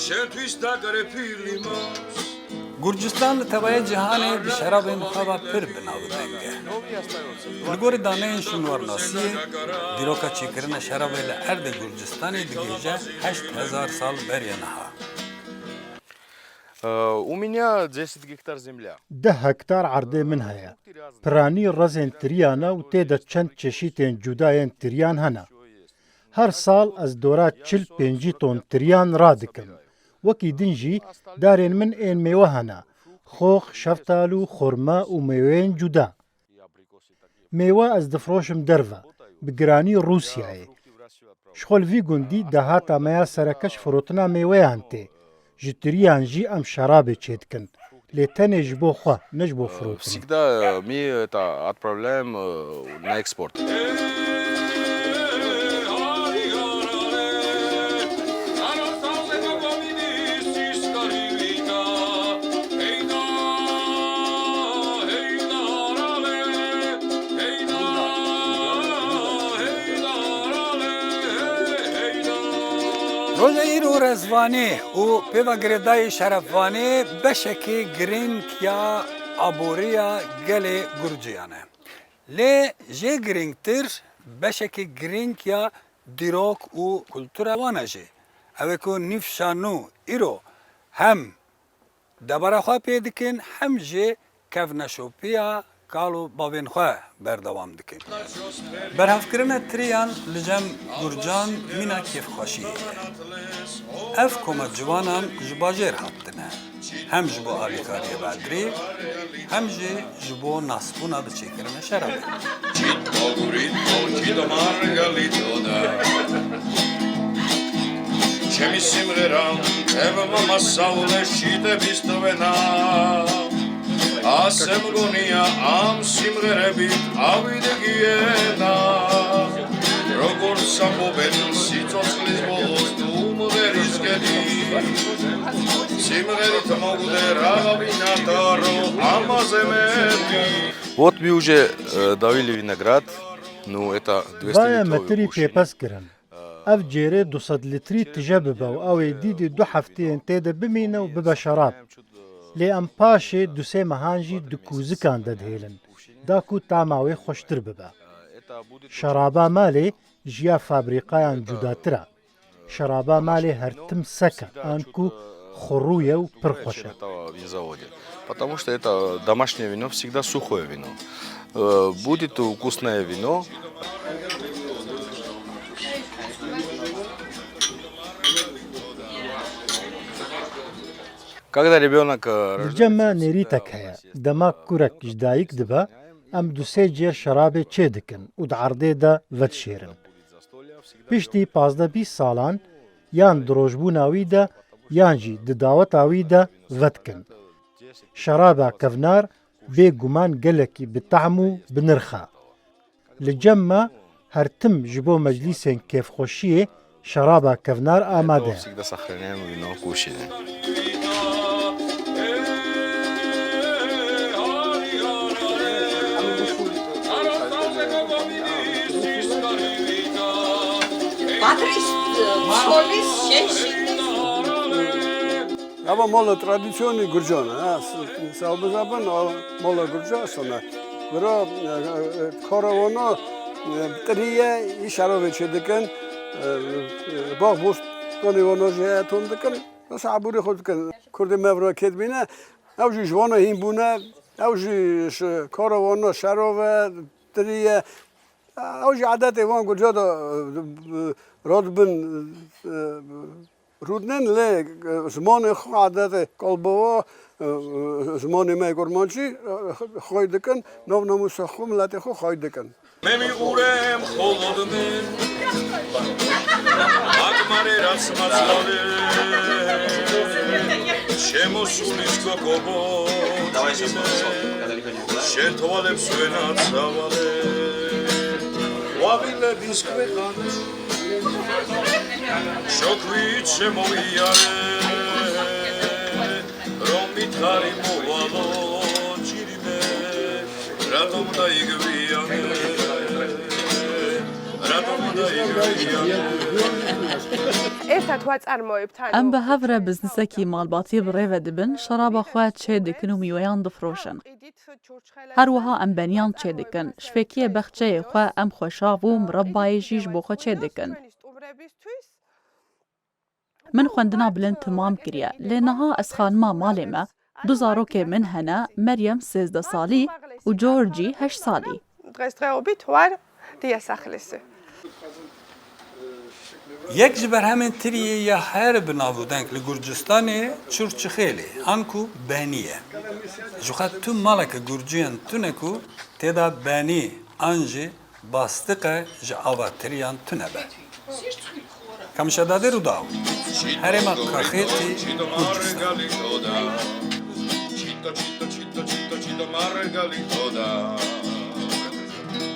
შენთვის დაგრეფილი მას گرجستان لتوای جهان بشراب خواب پر بناودنگه. لگوری دانه شنوار ناسی دیروکا چیکرن شراب لعرد گرجستانی دیگه 8000 سال برینها. У меня 10 гектар земля. 10 هکتار عرضه من هیا. پرانی رزین تریانا و تیدا چند چشیتین جدایین تریان هنا. هر سال از دورات 45 تون تریان را دکم. وکی دنجی دارین من این میوه هنا. خوخ، شفتالو، خورما و میوهین جدا. میوه از دفروشم دروا. بگرانی روسیای. شخول وی گوندی دهاتا میا سرکش فروتنا میوه هنته. جتریان جی ام شراب چیدکن. لتنه جبو خواه نجبو فروتنا. Всегда мы это отправляем на экспорт. روز ایرو رزوانی و پیوا گردای شرفوانی بشکی گرینگ یا عبوریا گل گرجیانه. لی جه گرینگ تر بشکی گرینگ یا دیروک و کلتور وانه جه. اوه که نیفشانو ایرو هم دباره خواه پیدکن هم جه کف نشوپیا کالو باوین خواه بردوام دکن. برهفکرن تریان لجم گرجان مینا کیف خوشی. اف کما جوانان جباجر هاتنه. هم جبو آلیکاری بدری هم جبو ناسپونا بچیکرن شرابه. ჩემი სიმღერა ევმა მასაულეს შიტების ტვენა ასე მგონია ამ სიმღერებით ავიდეგიენა როგორც საფობენ სიცოცხლის ბოლოს თუ მღერისკედი სიმღერით მოგვდე რაღაცა და რომ ამაზე მეტი Вот мы уже давили виноград, ну это 200 بایا литров. متری پیپس کرن. اف جیره 200 لیتری تجربه و اوی دیدی 2 هفته تیدا بمینه و ببا شراب. لی ام پاشه 2 مهانجی دکوزکان دهیلن. داکو تاماوی خوشتر ببا. شرابا مالی جیا فابریقایان جداتره. شرابا مالی هرتم سکه آنکو خرویه و پرخوشه. Потому что это домашнее вино, всегда сухое вино. Будет вкусное вино. Когда ребенок جمع نریتک هیا. دما کورک جدایک دبا ام 2 جیر شراب چه دکن و دعرده دا ود شیرن. پشتی 15-20 سالان یان دروژبوناوی دا یان جی دداوتاوی دا ود کن. شرابا کفنار بی گمان گلکی بطعمو بنرخا. لجمع هرتم جبو مجلسین کیف خوشیه شرابا کفنار آماده. всегда сохраняем вино кушаем. Patris solis șești. Ava mola tradiționi gurjana, sau bezaban mola gurjasona. Vero koravona triye işarove çediken bak bu konu ono jetun diken. Nasıl aburi khudken kurdi mevra kedbine. Avji jvana himbuna, avji koravona şarove triye. Avji adet evan gurjada rodbin رودنن لی زمان خواهد کلبوا زمان میگرمانچی خواهد کن نو نموس خوم لاته خو خواهد کن. მე მიყურემ მხოლოდ მე აგმარე რაც მაწავე შემოსულის გოგობო შეთვალებს ვენაცავალე ვაბილების ქვეყანა შოქვით შემოვიარე რომ მითხარი მოვალო ჭირიმე რატომ დაიგვიანე რატომ დაიგვიანე ئەم بە هەورە بزنسێکی ماڵباتی بڕێوە دەبن شەرابە خۆیان چێ دەکەن و میوەیان دەفرۆشن. هەروەها ئەم بەنیان چێ دەکەن شفێکیە بەخچەیە خوا ئەم خۆشاو و مرەبایەژیش بۆ خۆ چێ دەکەن. من خوێندنا بلند تمام کریە لێ نەها ئەسخانما ماڵێمە دو زارۆکێ من هەنا مەریەم 13 ساڵی و جۆرجی 8 ساڵی. یەک ji berhemên tiriyê ya her bi navûdeng li Gurcistanê Çûrçixêlê an ku benî ye. Ji xwe tu maleke Gurciyan tune ku têda benî an jî bastiqe ji ava tiriyan tune be. Kamişadadê Rûdaw, herêma Kaxêtê Gurcistan. Margalitoda.